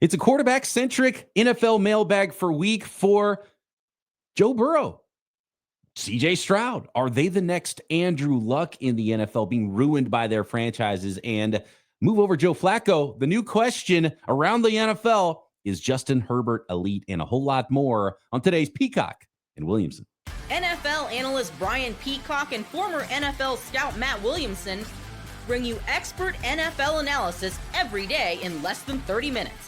It's a quarterback-centric NFL mailbag for week 4. Joe Burrow, C.J. Stroud, are they the next Andrew Luck in the NFL, being ruined by their franchises? And move over Joe Flacco. The new question around the NFL is Justin Herbert elite, and a whole lot more on today's Peacock and Williamson. NFL analyst Brian Peacock and former NFL scout Matt Williamson bring you expert NFL analysis every day in less than 30 minutes.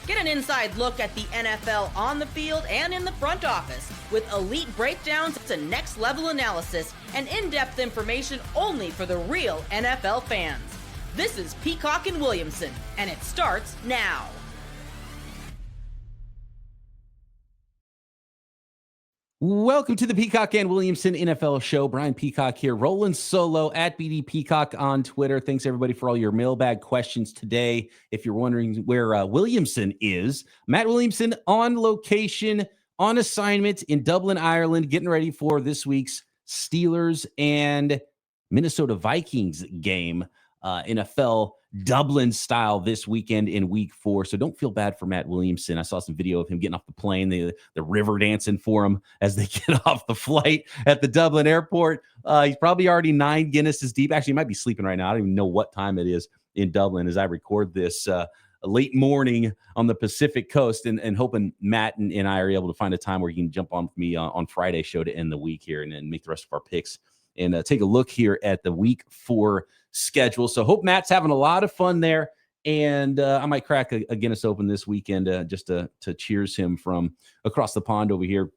Get an inside look at the NFL on the field and in the front office with elite breakdowns to next-level analysis and in-depth information only for the real NFL fans. This is Peacock and Williamson, and it starts now. Welcome to the Peacock and Williamson NFL Show. Brian Peacock here, rolling solo at BD Peacock on Twitter. Thanks, everybody, for all your mailbag questions today. If you're wondering where Williamson is, Matt Williamson on location, on assignment in Dublin, Ireland, getting ready for this week's Steelers and Minnesota Vikings game. NFL Dublin style this weekend in week 4. So don't feel bad for Matt Williamson. I saw some video of him getting off the plane, the river dancing for him as they get off the flight at the Dublin airport. He's probably already 9 Guinnesses deep. Actually, he might be sleeping right now. I don't even know what time it is in Dublin as I record this late morning on the Pacific coast, and hoping Matt and I are able to find a time where he can jump on with me on Friday's show to end the week here and then make the rest of our picks and take a look here at the week 4 schedule. So hope Matt's having a lot of fun there, and I might crack a Guinness Open this weekend just to cheers him from across the pond over here.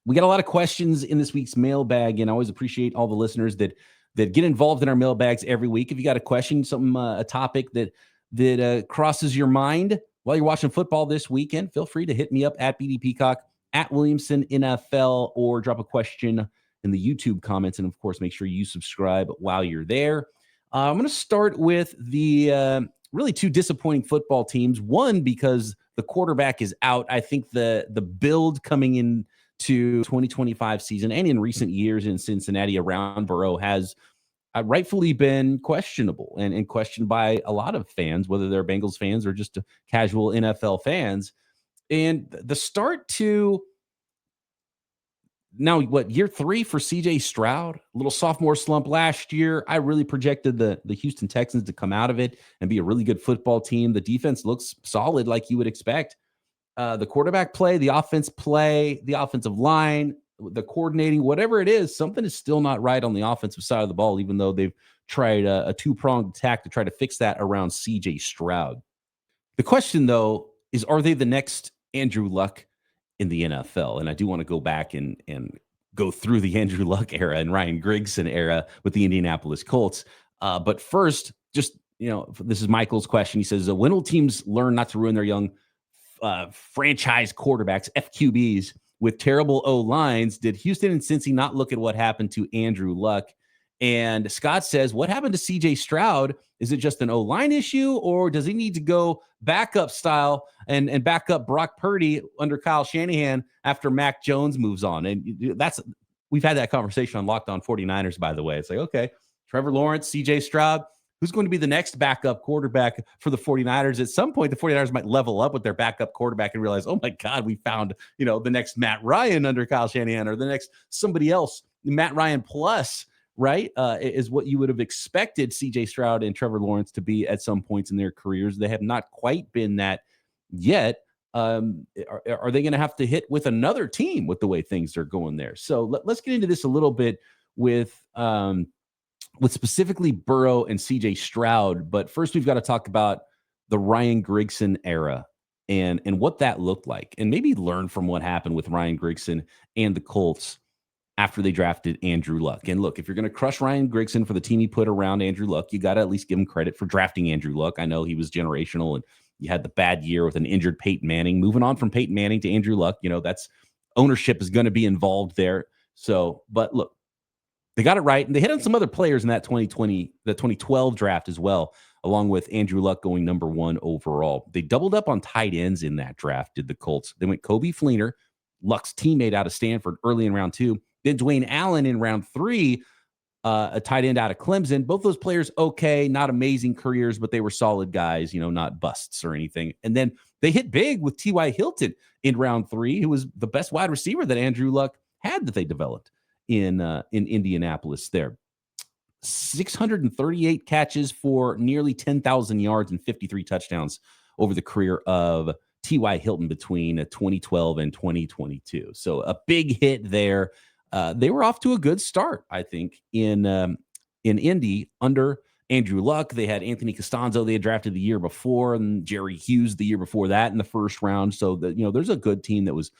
We got a lot of questions in this week's mailbag, and I always appreciate all the listeners that get involved in our mailbags every week. If you got a question, something, a topic that crosses your mind while you're watching football this weekend, feel free to hit me up at BD Peacock, at Williamson NFL, or drop a question in the YouTube comments. And of course, make sure you subscribe while you're there. I'm going to start with the really 2 disappointing football teams. One, because the quarterback is out. I think the build coming into 2025 season and in recent years in Cincinnati around Burrow has rightfully been questionable and questioned by a lot of fans, whether they're Bengals fans or just casual NFL fans. And the start to now, year 3 for C.J. Stroud? A little sophomore slump last year. I really projected the Houston Texans to come out of it and be a really good football team. The defense looks solid like you would expect. The quarterback play, the offense play, the offensive line, the coordinating, whatever it is, something is still not right on the offensive side of the ball, even though they've tried a 2-pronged attack to try to fix that around C.J. Stroud. The question, though, is, are they the next Andrew Luck in the NFL? And I do want to go back and go through the Andrew Luck era and Ryan Grigson era with the Indianapolis Colts. But first, just, this is Michael's question. He says, when will teams learn not to ruin their young franchise quarterbacks, FQBs, with terrible O-lines? Did Houston and Cincy not look at what happened to Andrew Luck? And Scott says, what happened to C.J. Stroud? Is it just an O-line issue, or does he need to go backup style and back up Brock Purdy under Kyle Shanahan after Mac Jones moves on? And we've had that conversation on Locked On 49ers, by the way. It's like, okay, Trevor Lawrence, C.J. Stroud, who's going to be the next backup quarterback for the 49ers? At some point, the 49ers might level up with their backup quarterback and realize, oh my God, we found, the next Matt Ryan under Kyle Shanahan, or the next somebody else, Matt Ryan plus, right, is what you would have expected C.J. Stroud and Trevor Lawrence to be at some points in their careers. They have not quite been that yet. Are they going to have to hit with another team with the way things are going there? So let's get into this a little bit with specifically Burrow and C.J. Stroud. But first, we've got to talk about the Ryan Grigson era and what that looked like, and maybe learn from what happened with Ryan Grigson and the Colts after they drafted Andrew Luck. And look, if you're going to crush Ryan Grigson for the team he put around Andrew Luck, you got to at least give him credit for drafting Andrew Luck. I know he was generational, and you had the bad year with an injured Peyton Manning. Moving on from Peyton Manning to Andrew Luck, that's ownership is going to be involved there. So, but look, they got it right, and they hit on some other players in that 2012 draft as well, along with Andrew Luck going number 1 overall. They doubled up on tight ends in that draft, did the Colts. They went Kobe Fleener, Luck's teammate out of Stanford, early in round 2. Then Dwayne Allen in round 3, a tight end out of Clemson. Both those players, okay, not amazing careers, but they were solid guys, not busts or anything. And then they hit big with T.Y. Hilton in round 3, who was the best wide receiver that Andrew Luck had that they developed in Indianapolis there. 638 catches for nearly 10,000 yards and 53 touchdowns over the career of T.Y. Hilton between 2012 and 2022. So a big hit there. They were off to a good start, I think, in Indy under Andrew Luck. They had Anthony Costanzo they had drafted the year before, and Jerry Hughes the year before that in the first round. So that there's a good team that was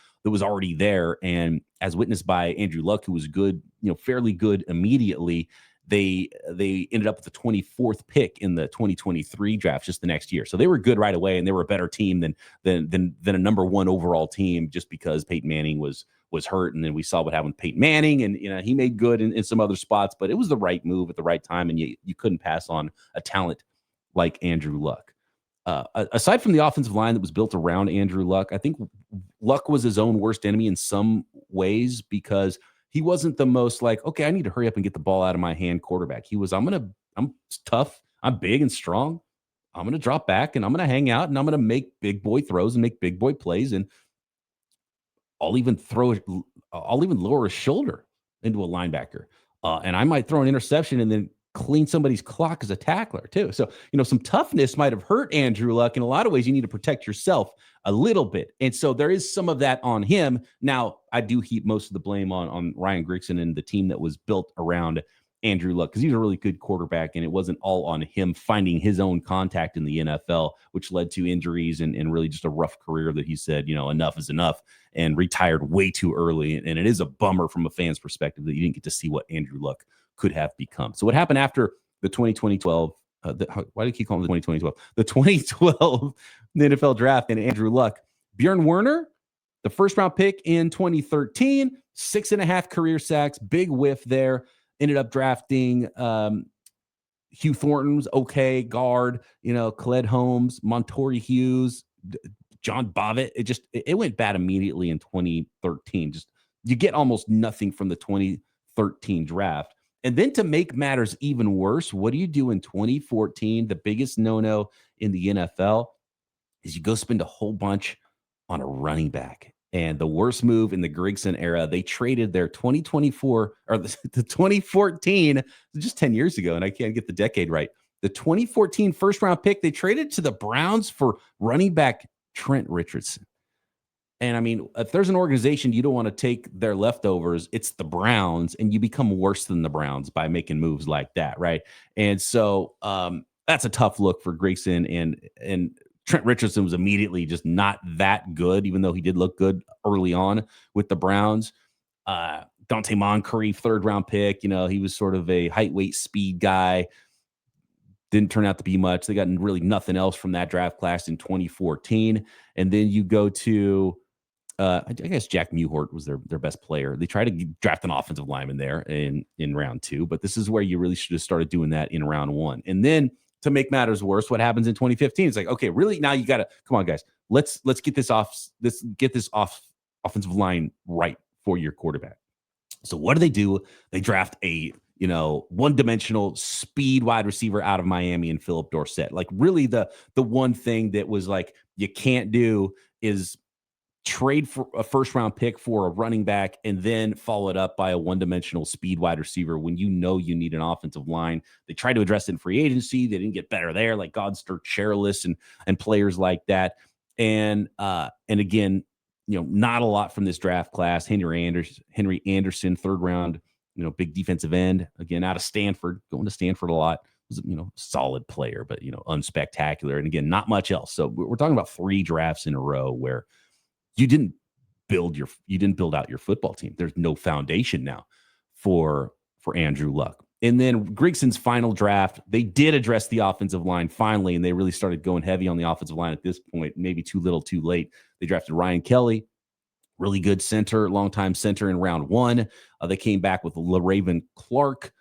already there, and as witnessed by Andrew Luck, who was good, fairly good immediately. They ended up with the 24th pick in the 2023 draft just the next year. So they were good right away, and they were a better team than a number 1 overall team, just because Peyton Manning was hurt. And then we saw what happened with Peyton Manning, and he made good in some other spots, but it was the right move at the right time, and you couldn't pass on a talent like Andrew Luck. Aside from the offensive line that was built around Andrew Luck, I think Luck was his own worst enemy in some ways, because he wasn't the most like, okay, I need to hurry up and get the ball out of my hand quarterback. He was, I'm tough, I'm big and strong, I'm going to drop back, and I'm going to hang out, and I'm going to make big boy throws and make big boy plays, and I'll even lower a shoulder into a linebacker. And I might throw an interception and then clean somebody's clock as a tackler too. So, some toughness might have hurt Andrew Luck. In a lot of ways, you need to protect yourself a little bit. And so there is some of that on him. Now, I do heap most of the blame on Ryan Grigson and the team that was built around Andrew Luck, because he's a really good quarterback, and it wasn't all on him finding his own contact in the NFL, which led to injuries and really just a rough career that he said, enough is enough, and retired way too early. And it is a bummer from a fan's perspective that you didn't get to see what Andrew Luck could have become. So what happened after the 2012, why do you keep calling it the 2012? The 2012 NFL draft and Andrew Luck, Bjorn Werner, the first round pick in 2013, 6.5 career sacks, big whiff there. Ended up drafting Hugh Thornton's okay guard, Khaled Holmes, Montori Hughes, John Bobbitt. It went bad immediately in 2013. Just you get almost nothing from the 2013 draft. And then to make matters even worse, what do you do in 2014? The biggest no-no in the NFL is you go spend a whole bunch on a running back. And the worst move in the Grigson era, they traded their 2024 or the 2014, just 10 years ago, and I can't get the decade right. The 2014 first round pick, they traded to the Browns for running back Trent Richardson. And I mean, if there's an organization you don't want to take their leftovers, it's the Browns, and you become worse than the Browns by making moves like that, right? And so that's a tough look for Grigson, and Trent Richardson was immediately just not that good, even though he did look good early on with the Browns. Dante Moncrief, third round pick, he was sort of a height, weight, speed guy. Didn't turn out to be much. They got really nothing else from that draft class in 2014. And then you go to, I guess Jack Mewhort was their best player. They tried to draft an offensive lineman there in round 2, but this is where you really should have started doing that in round 1. And then to make matters worse, what happens in 2015? It's like, okay, really, now you got to come on, guys. Let's get this off. Offensive line right for your quarterback. So what do? They draft a one-dimensional speed wide receiver out of Miami and Philip Dorsett. Like, really, the one thing that was like you can't do is trade for a first-round pick for a running back and then follow it up by a one-dimensional speed wide receiver when you need an offensive line. They tried to address it in free agency. They didn't get better there, like Godster, Cherylus, and players like that. And again, not a lot from this draft class. Henry Anderson, third round, big defensive end, again, out of Stanford, going to Stanford a lot. Was, solid player, but, unspectacular. And again, not much else. So we're talking about 3 drafts in a row where you didn't build out your football team. There's no foundation now for Andrew Luck. And then Grigson's final draft, they did address the offensive line finally, and they really started going heavy on the offensive line at this point, maybe too little, too late. They drafted Ryan Kelly, really good center, longtime center in round 1. They came back with LaRaven Clark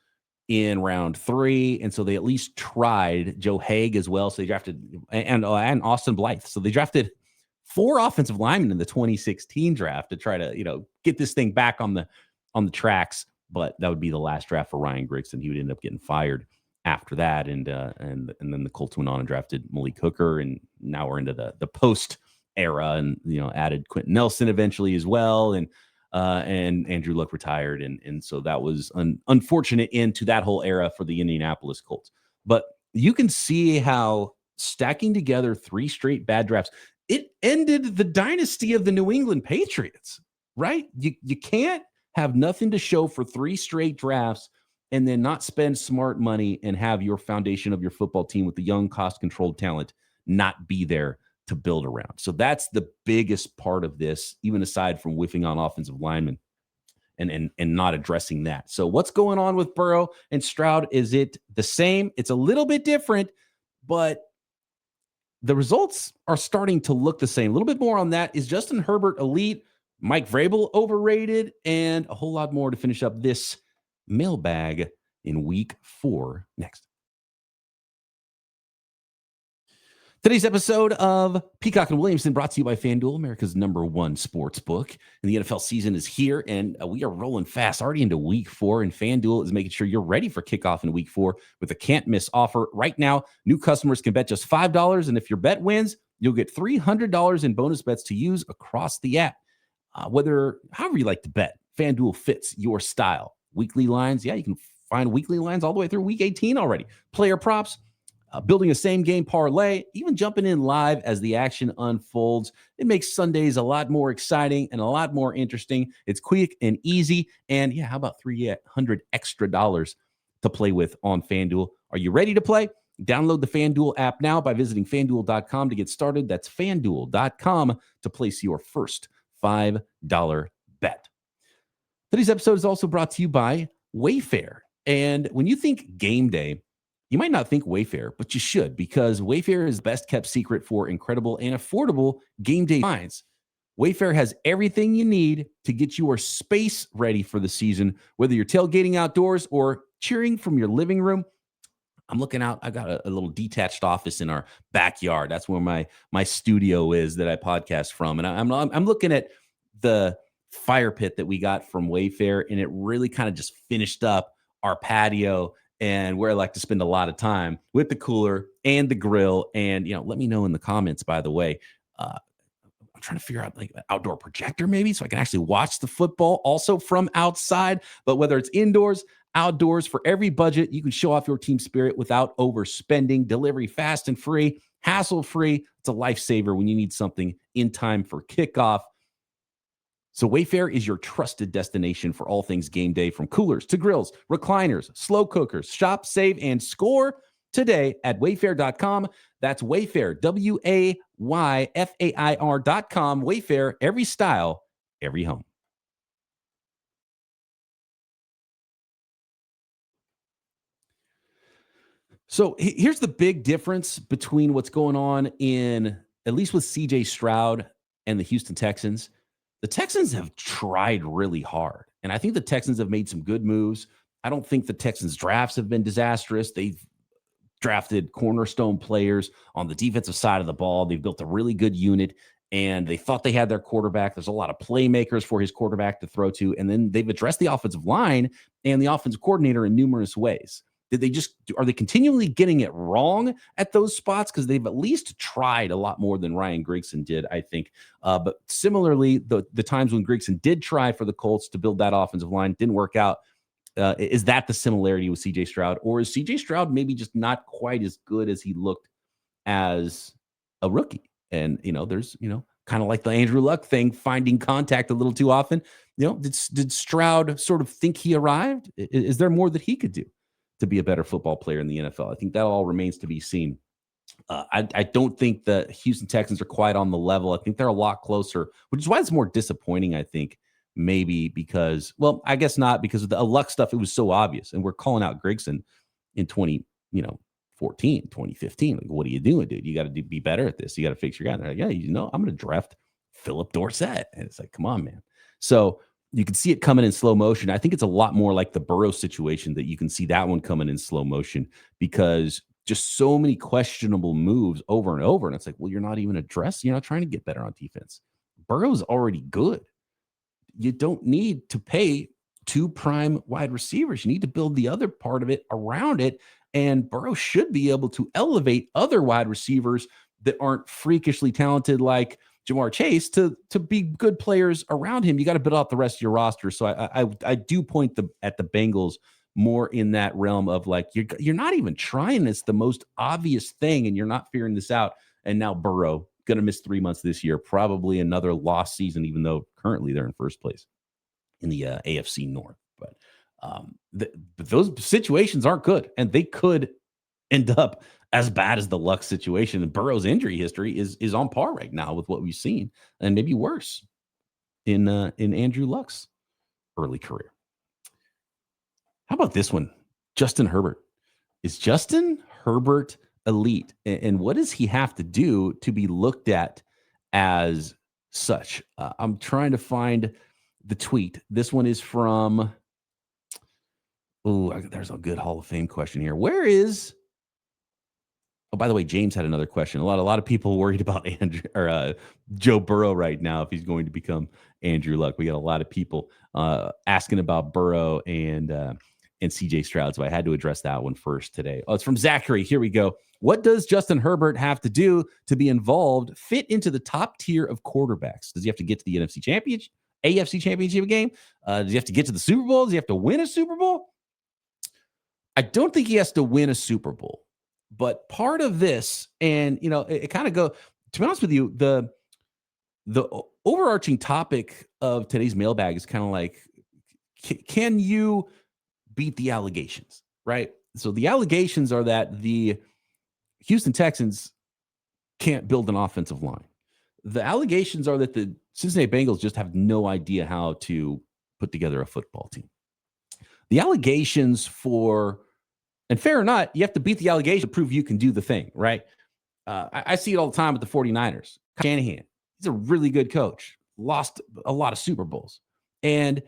in round 3, and so they at least tried Joe Haig as well. So they drafted and Austin Blythe. So they drafted 4 offensive linemen in the 2016 draft to try to, get this thing back on the tracks. but that would be the last draft for Ryan Grigson. He would end up getting fired after that, and then the Colts went on and drafted Malik Hooker, and now we're into the post era, and added Quentin Nelson eventually as well, and Andrew Luck retired, and so that was an unfortunate end to that whole era for the Indianapolis Colts. But you can see how stacking together 3 straight bad drafts, it ended the dynasty of the New England Patriots, right? You can't have nothing to show for 3 straight drafts and then not spend smart money and have your foundation of your football team with the young, cost-controlled talent not be there to build around. So that's the biggest part of this, even aside from whiffing on offensive linemen and not addressing that. So what's going on with Burrow and Stroud? Is it the same? It's a little bit different, but the results are starting to look the same. A little bit more on that. Is Justin Herbert elite? Mike Vrabel overrated? And a whole lot more to finish up this mailbag in week 4 next. Today's episode of Peacock and Williamson brought to you by FanDuel, America's #1 sports book. And the NFL season is here, and we are rolling fast, already into week 4. And FanDuel is making sure you're ready for kickoff in week 4 with a can't-miss offer. Right now, new customers can bet just $5, and if your bet wins, you'll get $300 in bonus bets to use across the app. However you like to bet, FanDuel fits your style. Weekly lines, you can find weekly lines all the way through week 18 already. Player props, building a same-game parlay, even jumping in live as the action unfolds. It makes Sundays a lot more exciting and a lot more interesting. It's quick and easy, and how about $300 extra to play with on FanDuel? Are you ready to play? Download the FanDuel app now by visiting FanDuel.com to get started. That's FanDuel.com to place your first $5 bet. Today's episode is also brought to you by Wayfair. And when you think game day, you might not think Wayfair, but you should, because Wayfair is the best kept secret for incredible and affordable game day finds. Wayfair has everything you need to get your space ready for the season, whether you're tailgating outdoors or cheering from your living room. I'm looking out. I got a little detached office in our backyard. That's where my studio is that I podcast from. And I'm looking at the fire pit that we got from Wayfair, and it really kind of just finished up our patio and where I like to spend a lot of time with the cooler and the grill. And, let me know in the comments, by the way. I'm trying to figure out like an outdoor projector maybe so I can actually watch the football also from outside. But whether it's indoors, outdoors, for every budget, you can show off your team spirit without overspending. Delivery fast and free, hassle-free. It's a lifesaver when you need something in time for kickoff. So Wayfair is your trusted destination for all things game day, from coolers to grills, recliners, slow cookers. Shop, save, and score today at Wayfair.com. That's Wayfair, Wayfair.com. Wayfair, every style, every home. So here's the big difference between what's going on at least with C.J. Stroud and the Houston Texans. The Texans have tried really hard, and I think the Texans have made some good moves. I don't think the Texans' drafts have been disastrous. They've drafted cornerstone players on the defensive side of the ball. They've built a really good unit, and they thought they had their quarterback. There's a lot of playmakers for his quarterback to throw to, and then they've addressed the offensive line and the offensive coordinator in numerous ways. Are they continually getting it wrong at those spots? Because they've at least tried a lot more than Ryan Grigson did, I think. But similarly, the times when Grigson did try for the Colts to build that offensive line, didn't work out. Is that the similarity with C.J. Stroud? Or is C.J. Stroud maybe just not quite as good as he looked as a rookie? And, there's, kind of like the Andrew Luck thing, finding contact a little too often. Did Stroud sort of think he arrived? Is there more that he could do to be a better football player in the NFL? I think that all remains to be seen. I don't think the Houston Texans are quite on the level. I think they're a lot closer, which is why it's more disappointing, I think, maybe because, well, I guess not, because of the Luck stuff. It was so obvious, and we're calling out Grigson in 2014, 2015. Like, what are you doing, dude? You got to be better at this. You got to fix your guy. And they're like, I'm going to draft Philip Dorsett. And it's like, come on, man. So you can see it coming in slow motion. I think it's a lot more like the Burrow situation, that you can see that one coming in slow motion, because just so many questionable moves over and over. And it's like, well, you're not even addressing, you're not trying to get better on defense. Burrow's already good. You don't need to pay two prime wide receivers. You need to build the other part of it around it. And Burrow should be able to elevate other wide receivers that aren't freakishly talented like Jamar Chase to be good players around him. You got to build out the rest of your roster. So I do point at the Bengals more in that realm of like, you're not even trying. It's the most obvious thing, and you're not figuring this out. And now Burrow going to miss 3 months this year, probably another lost season, even though currently they're in first place in the AFC North. But those situations aren't good, and they could end up as bad as the Luck situation. And Burrow's injury history is on par right now with what we've seen, and maybe worse in Andrew Luck's early career. How about this one? Justin Herbert. Is Justin Herbert elite? And what does he have to do to be looked at as such? I'm trying to find the tweet. This one is from, there's a good Hall of Fame question here. Where is, by the way, James had another question. A lot of people worried about Joe Burrow right now, if he's going to become Andrew Luck. We got a lot of people asking about Burrow and C.J. Stroud, so I had to address that one first today. Oh, it's from Zachary. Here we go. What does Justin Herbert have to do to be involved, fit into the top tier of quarterbacks? Does he have to get to the AFC Championship game? Does he have to get to the Super Bowl? Does he have to win a Super Bowl? I don't think he has to win a Super Bowl. But part of this, and it kind of to be honest with you, the overarching topic of today's mailbag is kind of like, can you beat the allegations, right? So the allegations are that the Houston Texans can't build an offensive line. The allegations are that the Cincinnati Bengals just have no idea how to put together a football team. The allegations and fair or not, you have to beat the allegation to prove you can do the thing, right? I see it all the time with the 49ers. Shanahan, he's a really good coach, lost a lot of Super Bowls. And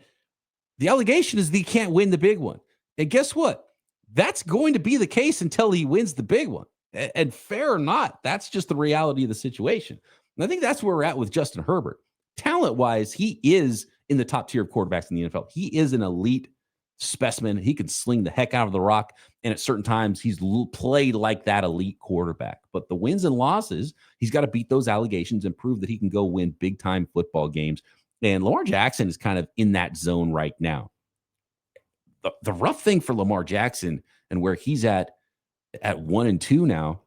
the allegation is that he can't win the big one. And guess what? That's going to be the case until he wins the big one. And fair or not, that's just the reality of the situation. And I think that's where we're at with Justin Herbert. Talent-wise, he is in the top tier of quarterbacks in the NFL. He is an elite specimen. He can sling the heck out of the rock, and at certain times he's played like that elite quarterback. But the wins and losses, he's got to beat those allegations and prove that he can go win big time football games. And Lamar Jackson is kind of in that zone right now. The rough thing for Lamar Jackson and where he's at 1-2 now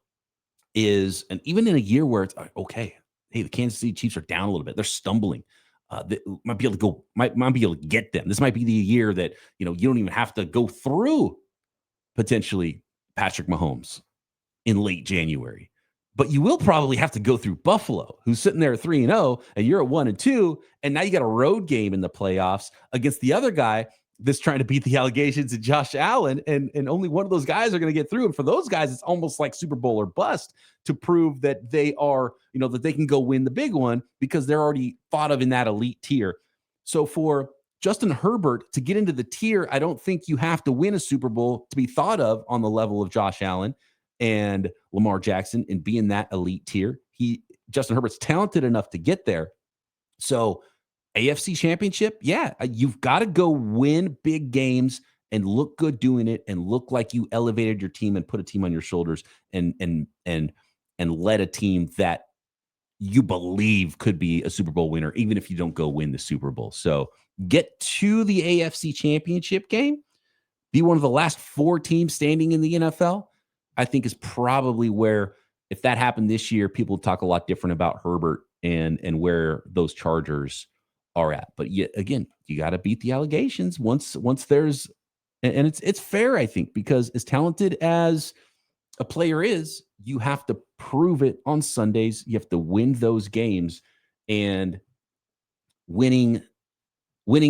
is, and even in a year where it's okay, hey, the Kansas City Chiefs are down a little bit, they're stumbling. They might be able to get them. This might be the year that, you don't even have to go through potentially Patrick Mahomes in late January, but you will probably have to go through Buffalo, who's sitting there at 3-0, and you're at 1-2. And now you got a road game in the playoffs against the other guy that's trying to beat the allegations of Josh Allen. And only one of those guys are going to get through. And for those guys, it's almost like Super Bowl or bust to prove that they are, that they can go win the big one because they're already thought of in that elite tier. So for Justin Herbert to get into the tier, I don't think you have to win a Super Bowl to be thought of on the level of Josh Allen and Lamar Jackson and be in that elite tier. Justin Herbert's talented enough to get there. So AFC Championship, yeah, you've got to go win big games and look good doing it and look like you elevated your team and put a team on your shoulders and led a team that you believe could be a Super Bowl winner, even if you don't go win the Super Bowl. So get to the AFC Championship game, be one of the last 4 teams standing in the NFL, I think is probably where, if that happened this year, people talk a lot different about Herbert and where those Chargers are at. But yet again, you got to beat the allegations once there's, and it's fair, I think, because as talented as a player is, you have to prove it on Sundays. You have to win those games, and winning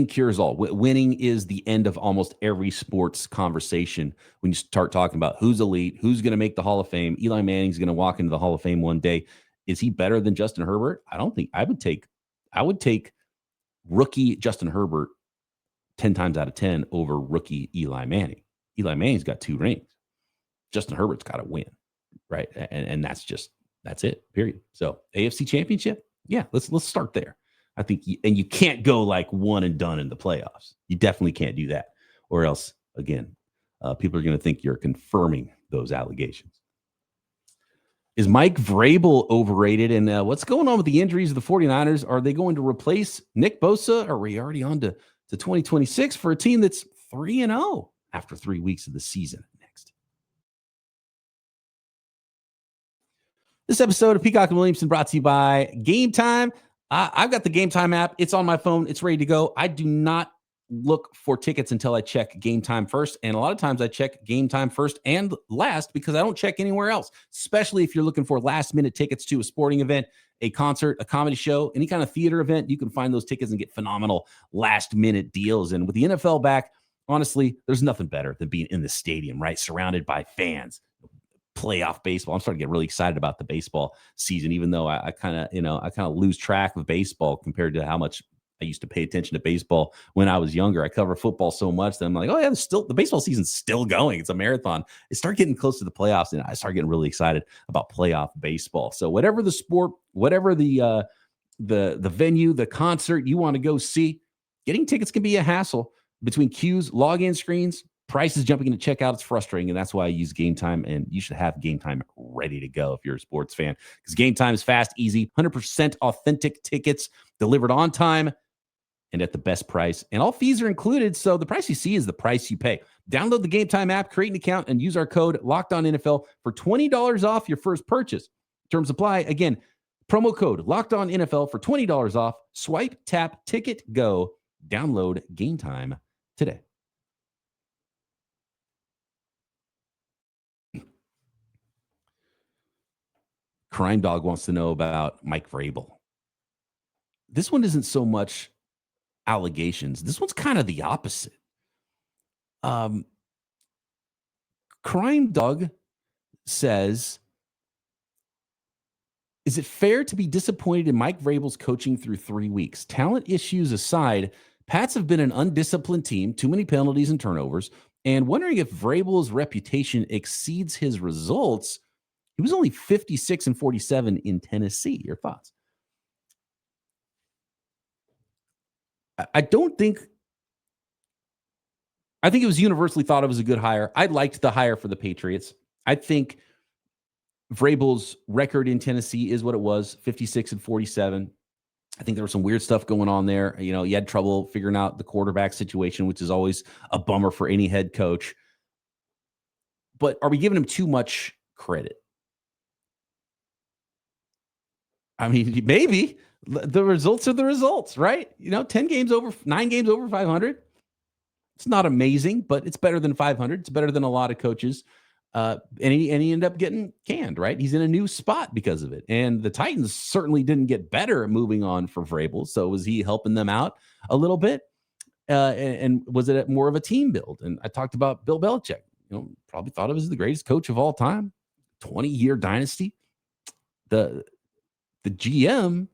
cures all. Winning is the end of almost every sports conversation. When you start talking about who's elite, who's going to make the Hall of Fame, Eli Manning's going to walk into the Hall of Fame one day. Is he better than Justin Herbert? I don't think. I would take rookie Justin Herbert 10 times out of 10 over rookie Eli Manning. Eli Manning's got 2 rings. Justin Herbert's got to win, right? And that's it, period. So AFC Championship, yeah, let's start there. I think, and you can't go like one and done in the playoffs. You definitely can't do that, or else again, people are going to think you're confirming those allegations. Is Mike Vrabel overrated? And what's going on with the injuries of the 49ers? Are they going to replace Nick Bosa? Or are we already on to 2026 for a team that's 3-0 after 3 weeks of the season? Next. This episode of Peacock and Williamson brought to you by Game Time. I've got the Game Time app. It's on my phone. It's ready to go. I do not look for tickets until I check Game Time first. And a lot of times I check Game Time first and last because I don't check anywhere else, especially if you're looking for last minute tickets to a sporting event, a concert, a comedy show, any kind of theater event. You can find those tickets and get phenomenal last minute deals. And with the NFL back, honestly, there's nothing better than being in the stadium, right? Surrounded by fans. Playoff baseball. I'm starting to get really excited about the baseball season, even though I kind of lose track of baseball compared to how much I used to pay attention to baseball when I was younger. I cover football so much that I'm like, oh yeah, the baseball season's still going. It's a marathon. It started getting close to the playoffs, and I started getting really excited about playoff baseball. So whatever the sport, whatever the venue, the concert you want to go see, getting tickets can be a hassle. Between queues, login screens, prices jumping into checkout, it's frustrating, and that's why I use Game Time, and you should have Game Time ready to go if you're a sports fan, because Game Time is fast, easy, 100% authentic tickets delivered on time and at the best price, and all fees are included, so the price you see is the price you pay. Download the Game Time app, create an account, and use our code LOCKEDONNFL for $20 off your first purchase. Terms apply. Again, promo code LOCKEDONNFL for $20 off. Swipe, tap, ticket, go. Download Game Time today. Crime Dog wants to know about Mike Vrabel. This one isn't so much allegations. This one's kind of the opposite. Crime Dog says, is it fair to be disappointed in Mike Vrabel's coaching through 3 weeks? Talent issues aside, Pats have been an undisciplined team, too many penalties and turnovers, and wondering if Vrabel's reputation exceeds his results. He was only 56-47 in Tennessee. Your thoughts? I think it was universally thought it was a good hire. I liked the hire for the Patriots. I think Vrabel's record in Tennessee is what it was, 56-47. I think there was some weird stuff going on there. You know, he had trouble figuring out the quarterback situation, which is always a bummer for any head coach. But are we giving him too much credit? I mean, maybe. The results are the results, right? You know, 9 games over 500. It's not amazing, but it's better than 500. It's better than a lot of coaches. And he ended up getting canned, right? He's in a new spot because of it. And the Titans certainly didn't get better moving on for Vrabel. So was he helping them out a little bit? And was it more of a team build? And I talked about Bill Belichick. You know, probably thought of as the greatest coach of all time. 20-year dynasty. The GM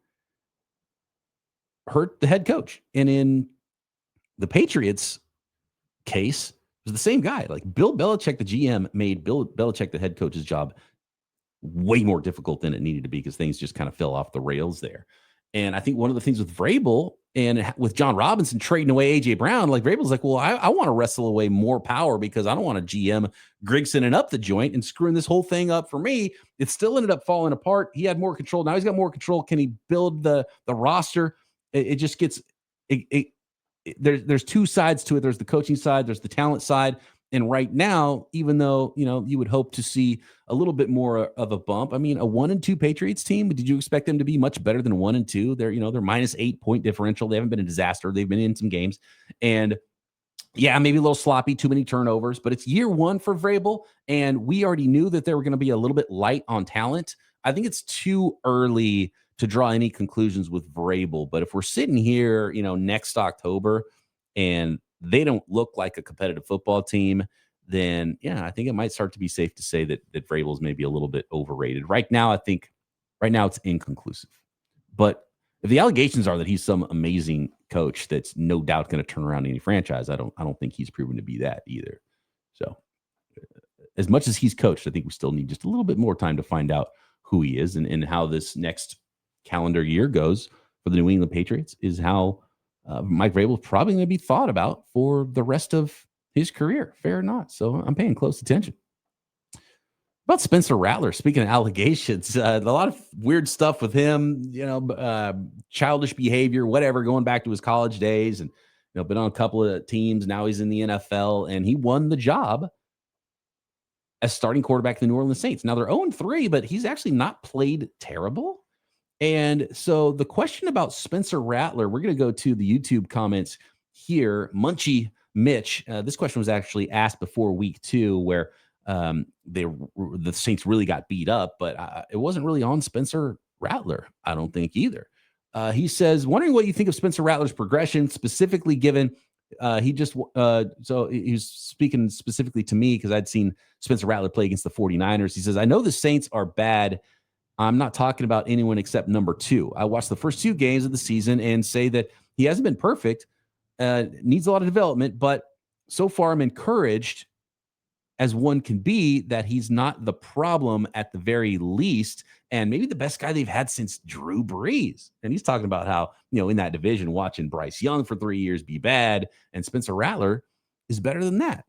hurt the head coach. And in the Patriots case, it was the same guy. Like Bill Belichick, the GM, made Bill Belichick, the head coach's job, way more difficult than it needed to be because things just kind of fell off the rails there. And I think one of the things with Vrabel and with John Robinson trading away A.J. Brown, like Vrabel's like, well, I want to wrestle away more power because I don't want to GM Grigson and up the joint and screwing this whole thing up for me. It still ended up falling apart. He had more control. Now he's got more control. Can he build the roster? It just gets there's two sides to it. There's the coaching side, there's the talent side. And right now, even though, you know, you would hope to see a little bit more of a bump. I mean, a 1-2 Patriots team, did you expect them to be much better than 1-2? They're minus 8 point differential. They haven't been a disaster. They've been in some games. And yeah, maybe a little sloppy, too many turnovers, but it's year one for Vrabel. And we already knew that they were going to be a little bit light on talent. I think it's too early to draw any conclusions with Vrabel. But if we're sitting here, you know, next October and they don't look like a competitive football team, then yeah, I think it might start to be safe to say that Vrabel's maybe a little bit overrated. Right now it's inconclusive. But if the allegations are that he's some amazing coach that's no doubt going to turn around any franchise, I don't think he's proven to be that either. So as much as he's coached, I think we still need just a little bit more time to find out who he is and how this next calendar year goes for the New England Patriots is how Mike Vrabel is probably going to be thought about for the rest of his career. Fair or not. So I'm paying close attention. About Spencer Rattler, speaking of allegations, a lot of weird stuff with him, childish behavior, whatever, going back to his college days, and been on a couple of teams. Now he's in the NFL, and he won the job as starting quarterback of the New Orleans Saints. Now they're 0-3, but he's actually not played terrible. And so the question about Spencer Rattler, we're going to go to the YouTube comments here. Munchie Mitch, this question was actually asked before week 2, where the Saints really got beat up, but it wasn't really on Spencer Rattler, I don't think either. He says, wondering what you think of Spencer Rattler's progression, specifically given so he's speaking specifically to me because I'd seen Spencer Rattler play against the 49ers. He says, I know the Saints are bad. I'm not talking about anyone except number 2. I watched the first 2 games of the season and say that he hasn't been perfect, needs a lot of development, but so far I'm encouraged as one can be that he's not the problem at the very least, and maybe the best guy they've had since Drew Brees. And he's talking about how, in that division, watching Bryce Young for 3 years be bad, and Spencer Rattler is better than that.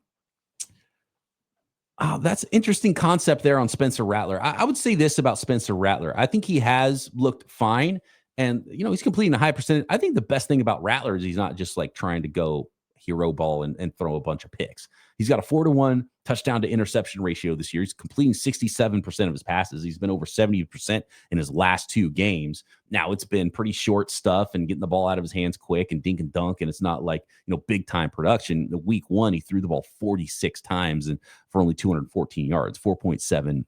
Oh, that's an interesting concept there on Spencer Rattler. I would say this about Spencer Rattler. I think he has looked fine, and, he's completing a high percentage. I think the best thing about Rattler is he's not just like trying to go hero ball and throw a bunch of picks. He's got a 4-to-1 touchdown to interception ratio this year. He's completing 67% of his passes. He's been over 70% in his last 2 games. Now it's been pretty short stuff and getting the ball out of his hands quick and dink and dunk. And it's not like, big time production. The week 1, he threw the ball 46 times and for only 214 yards, 4.7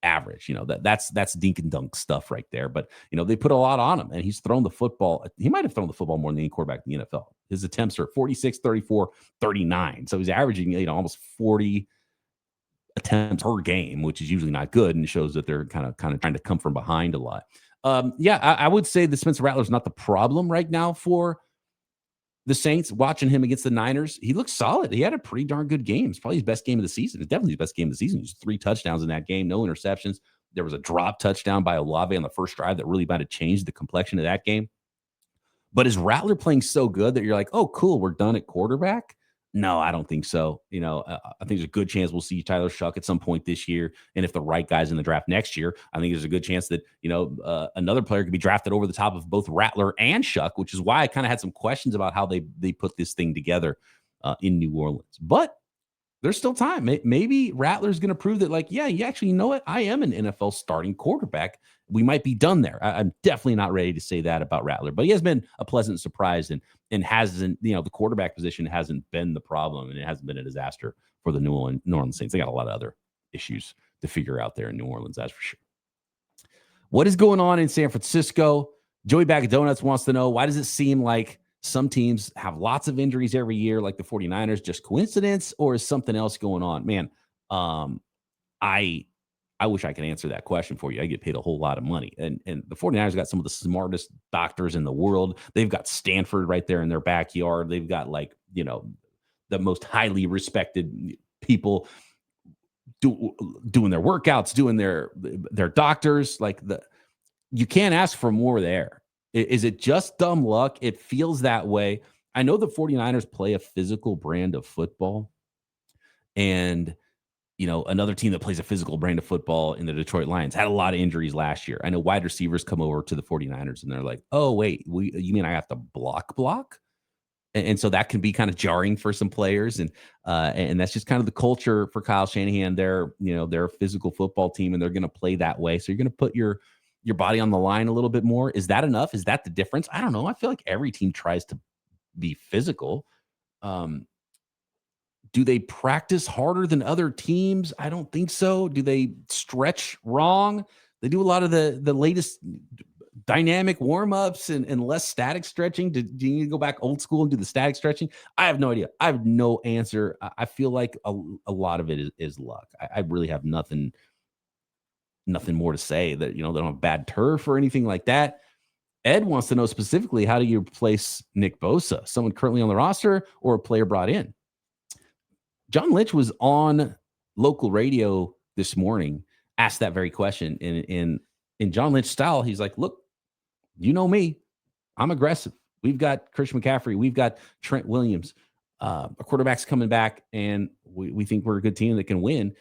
average. That's dink and dunk stuff right there. But, they put a lot on him, and he's thrown the football. He might have thrown the football more than any quarterback in the NFL. His attempts are 46, 34, 39. So he's averaging, almost 40 attempts per game, which is usually not good, and shows that they're kind of trying to come from behind a lot. I would say that Spencer Rattler is not the problem right now for the Saints. Watching him against the Niners, he looks solid. He had a pretty darn good game. It's probably his best game of the season. It's definitely his best game of the season. He was 3 touchdowns in that game, no interceptions. There was a drop touchdown by Olave on the first drive that really might have changed the complexion of that game. But is Rattler playing so good that you're like, oh, cool, we're done at quarterback? No, I don't think so. I think there's a good chance we'll see Tyler Shuck at some point this year. And if the right guy's in the draft next year, I think there's a good chance that, another player could be drafted over the top of both Rattler and Shuck, which is why I kind of had some questions about how they put this thing together in New Orleans. But there's still time. Maybe Rattler's going to prove that, you actually know what? I am an NFL starting quarterback. We might be done there. I'm definitely not ready to say that about Rattler, but he has been a pleasant surprise and hasn't, the quarterback position hasn't been the problem, and it hasn't been a disaster for the New Orleans Saints. They got a lot of other issues to figure out there in New Orleans, that's for sure. What is going on in San Francisco? Joey Bag of Donuts wants to know, why does it seem like some teams have lots of injuries every year, like the 49ers? Just coincidence, or is something else going on? Man, I wish I could answer that question for you. I get paid a whole lot of money. And the 49ers got some of the smartest doctors in the world. They've got Stanford right there in their backyard. They've got the most highly respected people doing their workouts, doing their doctors. You can't ask for more there. Is it just dumb luck? It feels that way. I know the 49ers play a physical brand of football, and another team that plays a physical brand of football in the Detroit Lions had a lot of injuries last year. I know wide receivers come over to the 49ers and they're like, oh, wait, you mean I have to block? And so that can be kind of jarring for some players. And that's just kind of the culture for Kyle Shanahan. They're a physical football team, and they're going to play that way. So you're going to put your body on the line a little bit more. Is that enough? Is that the difference? I don't know. I feel like every team tries to be physical. Do they practice harder than other teams? I don't think so. Do they stretch wrong? They do a lot of the latest dynamic warm-ups and less static stretching. Do you need to go back old school and do the static stretching? I have no idea. I have no answer. I feel like a lot of it is luck. I really have nothing more to say. That they don't have bad turf or anything like that. Ed wants to know specifically, how do you replace Nick Bosa? Someone currently on the roster or a player brought in? John Lynch was on local radio this morning, asked that very question. In John Lynch style, he's like, look, you know me. I'm aggressive. We've got Christian McCaffrey. We've got Trent Williams. Our quarterback's coming back, and we think we're a good team that can win.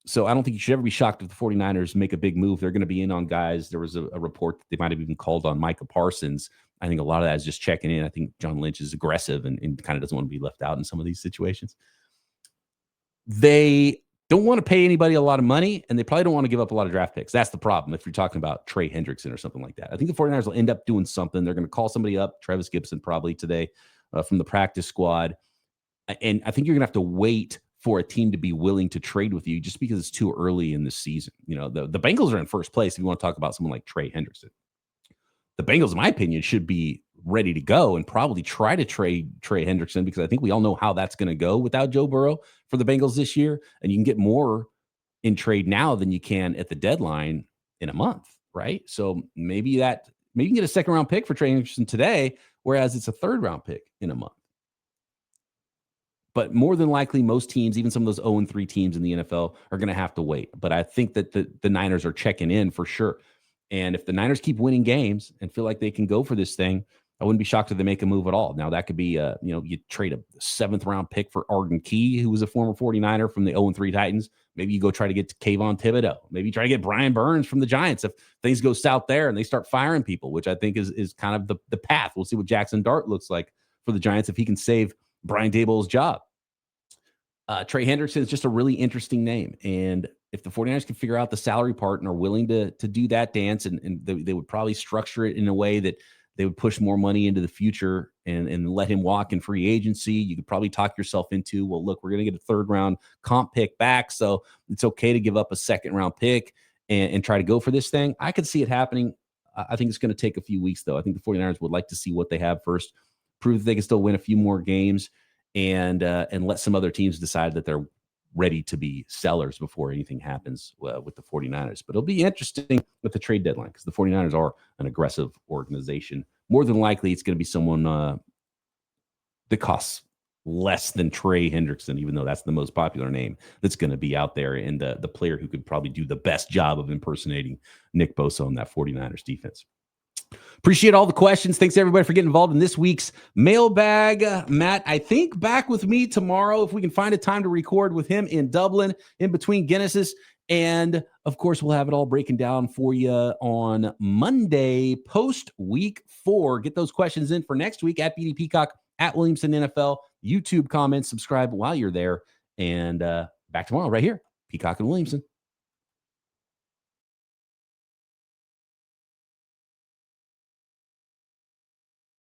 So I don't think you should ever be shocked if the 49ers make a big move. They're going to be in on guys. There was a report that they might have even called on Micah Parsons. I think a lot of that is just checking in. I think John Lynch is aggressive and kind of doesn't want to be left out in some of these situations. They don't want to pay anybody a lot of money, and they probably don't want to give up a lot of draft picks. That's the problem if you're talking about Trey Hendrickson or something like that. I think the 49ers will end up doing something. They're going to call somebody up, Travis Gibson probably today from the practice squad. And I think you're going to have to wait for a team to be willing to trade with you just because it's too early in the season. You know, the Bengals are in first place if you want to talk about someone like Trey Hendrickson. The Bengals, in my opinion, should be ready to go and probably try to trade Trey Hendrickson because I think we all know how that's going to go without Joe Burrow for the Bengals this year. And you can get more in trade now than you can at the deadline in a month, right? So maybe you can get a second round pick for Trey Hendrickson today, whereas it's a third round pick in a month. But more than likely, most teams, even some of those 0-3 teams in the NFL, are going to have to wait. But I think that the Niners are checking in for sure. And if the Niners keep winning games and feel like they can go for this thing, I wouldn't be shocked if they make a move at all. Now, that could be, you trade a 7th-round pick for Arden Key, who was a former 49er from the 0-3 Titans. Maybe you go try to get Kayvon Thibodeau. Maybe you try to get Brian Burns from the Giants if things go south there and they start firing people, which I think is kind of the path. We'll see what Jackson Dart looks like for the Giants if he can save Brian Daboll's job. Trey Hendrickson is just a really interesting name. And if the 49ers can figure out the salary part and are willing to do that dance, and they would probably structure it in a way that they would push more money into the future and let him walk in free agency, you could probably talk yourself into, well, look, we're going to get a 3rd-round comp pick back, so it's okay to give up a 2nd-round pick and try to go for this thing. I could see it happening. I think it's going to take a few weeks, though. I think the 49ers would like to see what they have first, prove that they can still win a few more games, and let some other teams decide that they're ready to be sellers before anything happens with the 49ers. But it'll be interesting with the trade deadline because the 49ers are an aggressive organization. More than likely, it's going to be someone that costs less than Trey Hendrickson, even though that's the most popular name that's going to be out there, and the player who could probably do the best job of impersonating Nick Bosa on that 49ers defense. Appreciate all the questions. Thanks everybody for getting involved in this week's mailbag. Matt, I think back with me tomorrow if we can find a time to record with him in Dublin in between Guinnesses. And of course, we'll have it all breaking down for you on Monday, post week 4. Get those questions in for next week at BD Peacock, at Williamson NFL, YouTube comments, subscribe while you're there. And back tomorrow right here, Peacock and Williamson.